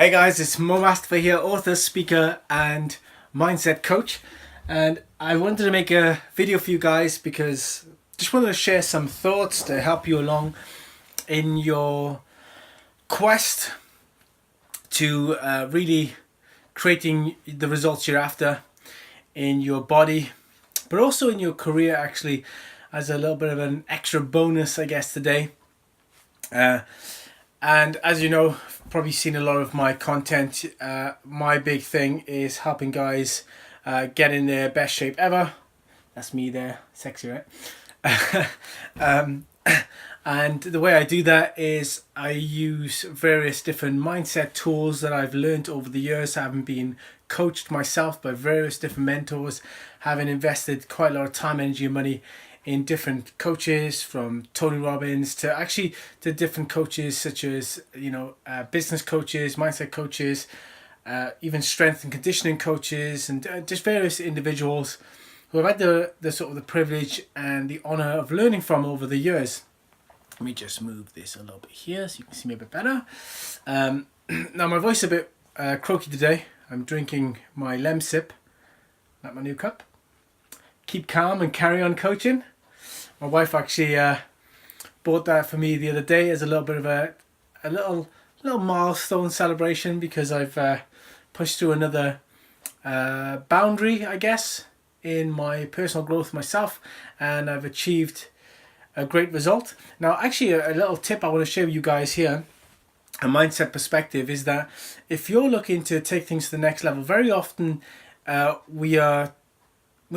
Hey guys, it's Mastafa here, author, speaker and mindset coach, and I wanted to make a video for you guys because just wanted to share some thoughts to help you along in your quest to really creating the results you're after in your body, but also in your career, actually, as a little bit of an extra bonus, I guess, today. And as you know, probably seen a lot of my content. My big thing is helping guys get in their best shape ever. That's me there, sexy, right? And the way I do that is I use various different mindset tools that I've learned over the years, having been coached myself by various different mentors, having invested quite a lot of time, energy and money in different coaches, from Tony Robbins to different coaches such as business coaches, mindset coaches, even strength and conditioning coaches, and just various individuals who I've had the sort of the privilege and the honor of learning from over the years. Let me just move this a little bit here so you can see me a bit better. Now my voice is a bit croaky today. I'm drinking my Lemsip, like my new cup. Keep calm and carry on coaching. My wife actually bought that for me the other day as a little bit of a little milestone celebration, because I've pushed through another boundary, I guess, in my personal growth myself, and I've achieved a great result. Now, actually, a little tip I want to share with you guys here, a mindset perspective, is that if you're looking to take things to the next level, very often we're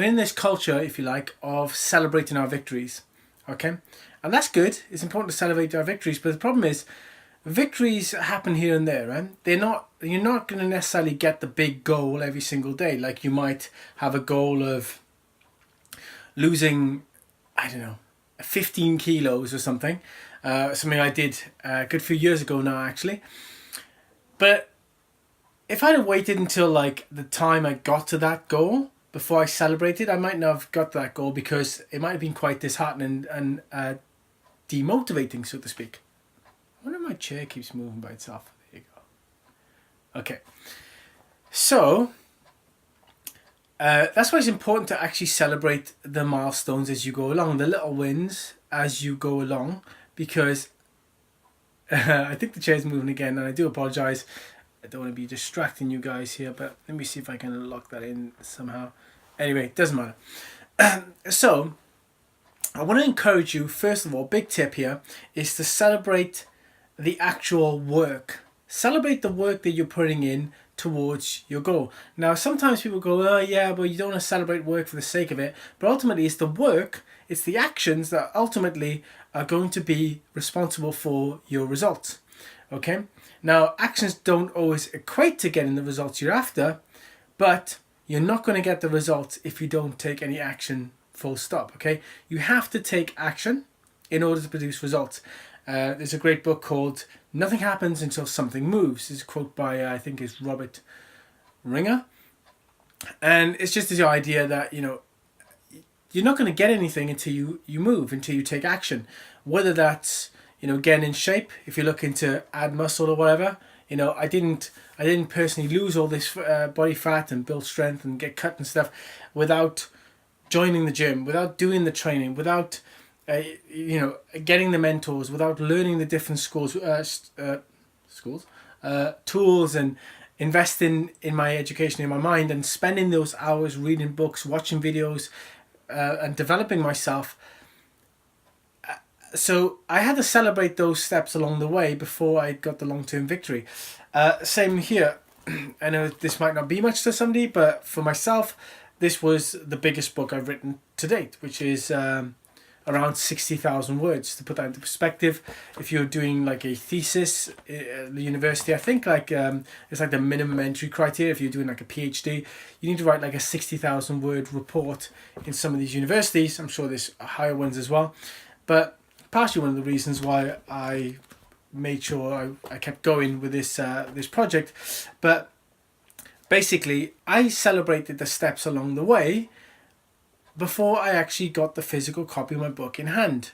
in this culture, if you like, of celebrating our victories, okay? And that's good. It's important to celebrate our victories, but the problem is victories happen here and there, right? You're not going to necessarily get the big goal every single day. Like, you might have a goal of losing, I don't know, 15 kilos or something. Something I did a good few years ago now, actually. But if I'd have waited until like the time I got to that goal before I celebrated, I might not have got that goal, because it might have been quite disheartening and demotivating, so to speak. I wonder if my chair keeps moving by itself. There you go. Okay. So that's why it's important to actually celebrate the milestones as you go along, the little wins as you go along, because I think the chair's moving again, and I do apologize. I don't want to be distracting you guys here, but let me see if I can lock that in somehow. Anyway, it doesn't matter. So I want to encourage you, first of all, big tip here is to celebrate the actual work. Celebrate the work that you're putting in towards your goal. Now, sometimes people go, oh yeah, but you don't want to celebrate work for the sake of it. But ultimately, it's the work, it's the actions that ultimately are going to be responsible for your results. Okay? Now, actions don't always equate to getting the results you're after, but you're not going to get the results if you don't take any action, full stop. Okay? You have to take action in order to produce results. There's a great book called Nothing Happens Until Something Moves. It's a quote by, I think it's Robert Ringer. And it's just the idea that, you're not going to get anything until you move, until you take action. Whether that's, getting in shape, if you're looking to add muscle or whatever. I didn't personally lose all this body fat and build strength and get cut and stuff without joining the gym, without doing the training, without getting the mentors, without learning the different tools, and investing in my education, in my mind, and spending those hours reading books, watching videos, and developing myself. So I had to celebrate those steps along the way before I got the long-term victory. Same here. I know this might not be much to somebody, but for myself, this was the biggest book I've written to date, which is around 60,000 words. To put that into perspective, if you're doing like a thesis at the university, I think it's like the minimum entry criteria. If you're doing like a PhD, you need to write like a 60,000 word report in some of these universities. I'm sure there's higher ones as well. But partially one of the reasons why I made sure I kept going with this project. But basically, I celebrated the steps along the way before I actually got the physical copy of my book in hand.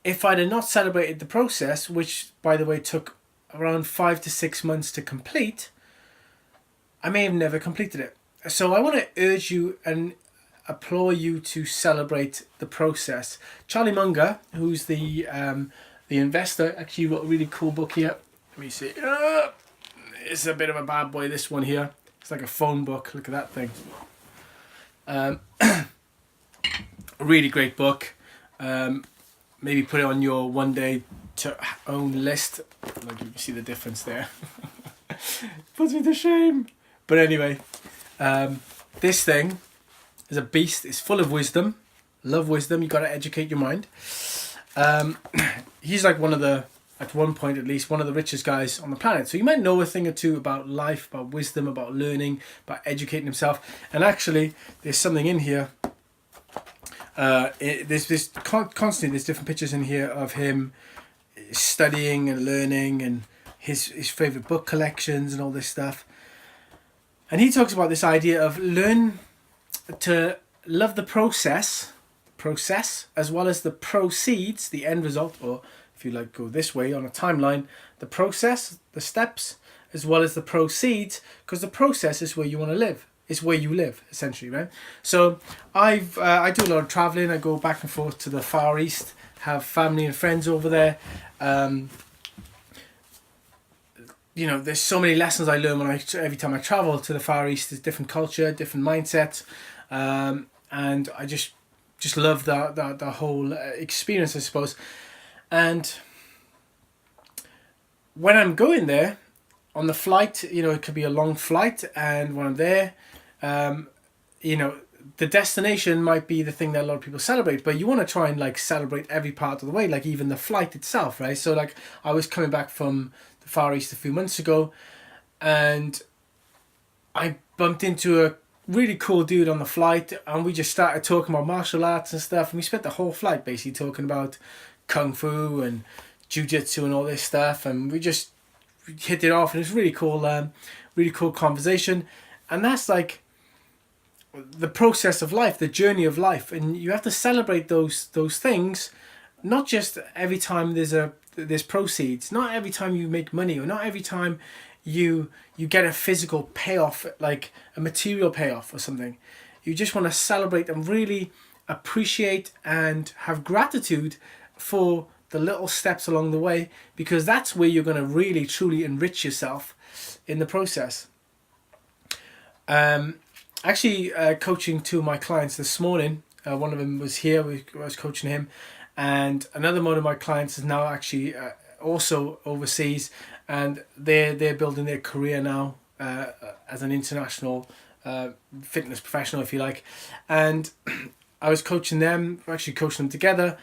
If I'd have not celebrated the process, which by the way took around 5 to 6 months to complete, I may have never completed it. So I want to urge you and implore you to celebrate the process. Charlie Munger, who's the investor, actually wrote a really cool book here. Let me see. It's a bit of a bad boy, this one here. It's like a phone book. Look at that thing. Really great book. Maybe put it on your one day to own list. Like you can see the difference there. Puts me to shame. But anyway, this thing is a beast. It's full of wisdom. Love wisdom. You got to educate your mind. He's like one of the, at one point at least, one of the richest guys on the planet. So you might know a thing or two about life, about wisdom, about learning, about educating himself. And actually, there's something in here. There's constantly there's different pictures in here of him studying and learning and his favorite book collections and all this stuff. And he talks about this idea of learn to love the process as well as the proceeds, the end result, or if you like go this way on a timeline, the process, the steps, as well as the proceeds, because the process is where you want to live. It's where you live, essentially, right? So I do a lot of traveling. I go back and forth to the Far East, have family and friends over there. You know, there's so many lessons I learn every time I travel to the Far East. There's different culture, different mindset, and I just love the whole experience, I suppose. And when I'm going there on the flight, you know, it could be a long flight, and when I'm there, you know, the destination might be the thing that a lot of people celebrate, but you want to try and like celebrate every part of the way, like even the flight itself, right? So like I was coming back from the Far East a few months ago, and I bumped into a really cool dude on the flight, and we just started talking about martial arts and stuff, and we spent the whole flight basically talking about kung fu and jiu-jitsu and all this stuff, and we just hit it off, and it's really cool conversation. And that's like the process of life, the journey of life, and you have to celebrate those things, not just every time there's proceeds, not every time you make money, or not every time you get a physical payoff, like a material payoff or something. You just want to celebrate and really appreciate and have gratitude for the little steps along the way, because that's where you're going to really truly enrich yourself in the process. Actually, coaching two of my clients this morning. One of them was here. I was coaching him, and another one of my clients is now actually also overseas, and they're building their career now as an international fitness professional, if you like. And I was coaching them, actually coaching them together,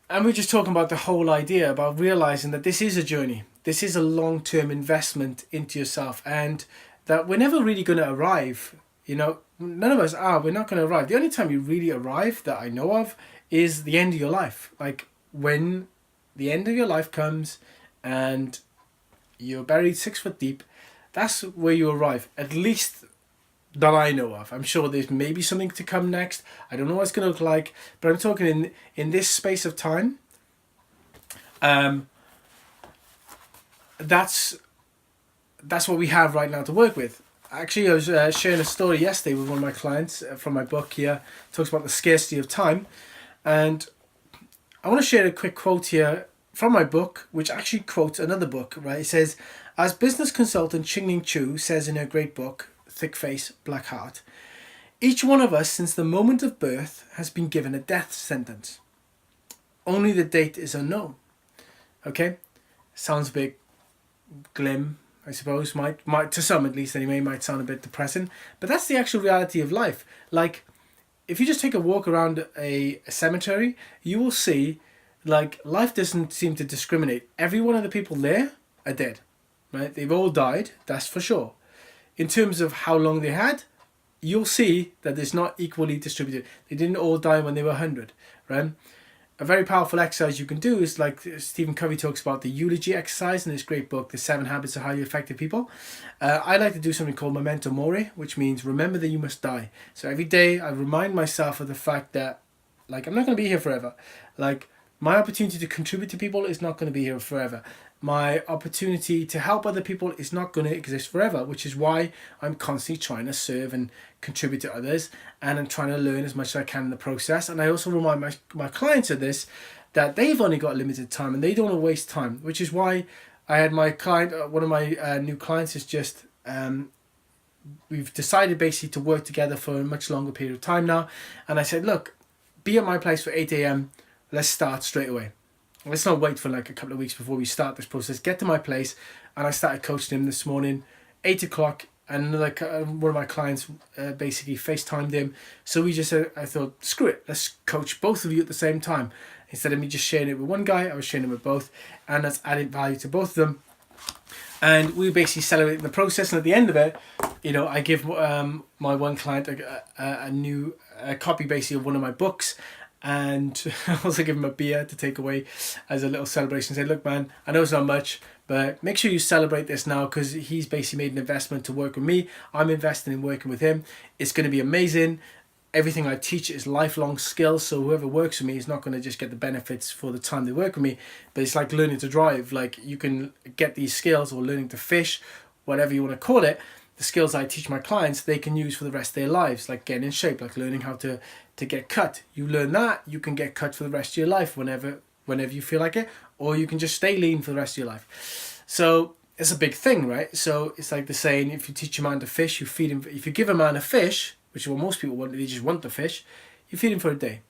and we're just talking about the whole idea about realizing that this is a journey. This is a long-term investment into yourself, and that we're never really going to arrive. You know, none of us are. We're not going to arrive. The only time you really arrive that I know of is the end of your life. Like when the end of your life comes and you're buried 6 foot deep, that's where you arrive. At least that I know of. I'm sure there's maybe something to come next. I don't know what it's going to look like, but I'm talking in this space of time. That's what we have right now to work with. Actually, I was sharing a story yesterday with one of my clients from my book here. It talks about the scarcity of time. And I want to share a quick quote here from my book, which actually quotes another book, right? It says, as business consultant Ching-Ning Chu says in her great book, Thick Face, Black Heart, each one of us since the moment of birth has been given a death sentence. Only the date is unknown. Okay? Sounds a bit glim, I suppose, might to some at least anyway, might sound a bit depressing, but that's the actual reality of life. Like, if you just take a walk around a cemetery, you will see, like, life doesn't seem to discriminate. Every one of the people there are dead, right? They've all died, that's for sure. In terms of how long they had, you'll see that it's not equally distributed. They didn't all die when they were 100, right? A very powerful exercise you can do is like Stephen Covey talks about the eulogy exercise in this great book, The 7 Habits of Highly Effective People. I like to do something called memento mori, which means remember that you must die. So every day I remind myself of the fact that, like, I'm not going to be here forever. Like, my opportunity to contribute to people is not going to be here forever. my opportunity to help other people is not going to exist forever, which is why I'm constantly trying to serve and contribute to others, and I'm trying to learn as much as I can in the process. And I also remind my clients of this, that they've only got limited time and they don't want to waste time, which is why I had my client, one of my new clients is just, we've decided basically to work together for a much longer period of time now. And I said, look, be at my place for 8 a.m. Let's start straight away. Let's not wait for like a couple of weeks before we start this process. Get to my place. And I started coaching him this morning, 8 o'clock. And like one of my clients basically FaceTimed him. So we just I thought, screw it. Let's coach both of you at the same time. Instead of me just sharing it with one guy, I was sharing it with both. And that's added value to both of them. And we basically celebrate the process. And at the end of it, you know, I give my one client a new copy basically of one of my books. And I also give him a beer to take away as a little celebration. Say, look, man, I know it's not much, but make sure you celebrate this now, because he's basically made an investment to work with me. I'm investing in working with him. It's going to be amazing. Everything I teach is lifelong skills. So whoever works with me is not going to just get the benefits for the time they work with me, but it's like learning to drive. Like, you can get these skills, or learning to fish, whatever you want to call it. The skills I teach my clients, they can use for the rest of their lives, like getting in shape, like learning how to get cut. You learn that, you can get cut for the rest of your life whenever you feel like it, or you can just stay lean for the rest of your life. So it's a big thing, right? So it's like the saying, if you teach a man to fish, you feed him. If you give a man a fish, which is what most people want, they just want the fish, you feed him for a day.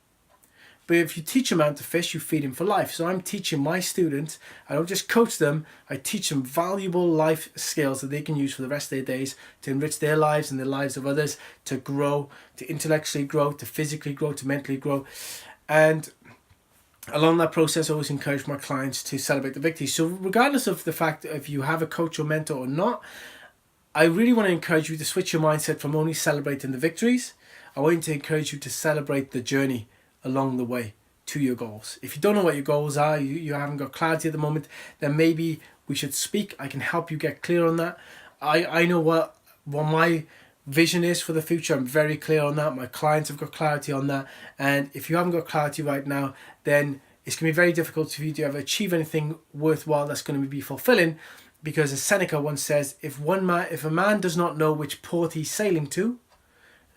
But if you teach a man to fish, you feed him for life. So I'm teaching my students, I don't just coach them, I teach them valuable life skills that they can use for the rest of their days to enrich their lives and the lives of others, to grow, to intellectually grow, to physically grow, to mentally grow. And along that process, I always encourage my clients to celebrate the victories. So regardless of the fact that if you have a coach or mentor or not, I really want to encourage you to switch your mindset from only celebrating the victories. I want to encourage you to celebrate the journey along the way to your goals. If you don't know what your goals are, you haven't got clarity at the moment, then maybe we should speak. I can help you get clear on that. I know what my vision is for the future. I'm very clear on that. My clients have got clarity on that. And if you haven't got clarity right now, then it's going to be very difficult for you to ever achieve anything worthwhile that's going to be fulfilling. Because as Seneca once says, if a man does not know which port he's sailing to,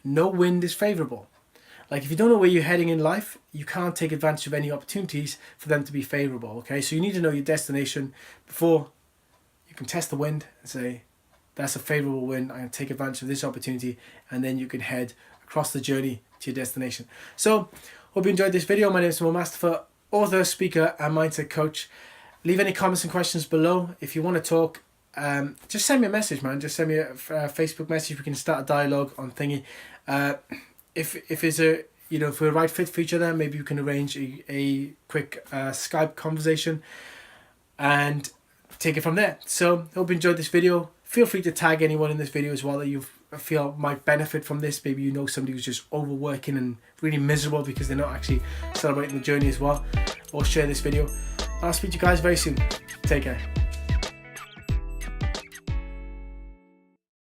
no wind is favorable. Like, if you don't know where you're heading in life, you can't take advantage of any opportunities for them to be favorable, okay? So you need to know your destination before you can test the wind and say, that's a favorable wind, I'm going to take advantage of this opportunity, and then you can head across the journey to your destination. So, hope you enjoyed this video. My name is Mastafa, author, speaker, and mindset coach. Leave any comments and questions below. If you want to talk, just send me a message, man. Just send me a Facebook message. We can start a dialogue on Thingy. If it's if we're a right fit for each other, maybe we can arrange a quick Skype conversation and take it from there. So, hope you enjoyed this video. Feel free to tag anyone in this video as well that you feel might benefit from this. Maybe you know somebody who's just overworking and really miserable because they're not actually celebrating the journey as well. Or share this video. I'll speak to you guys very soon. Take care.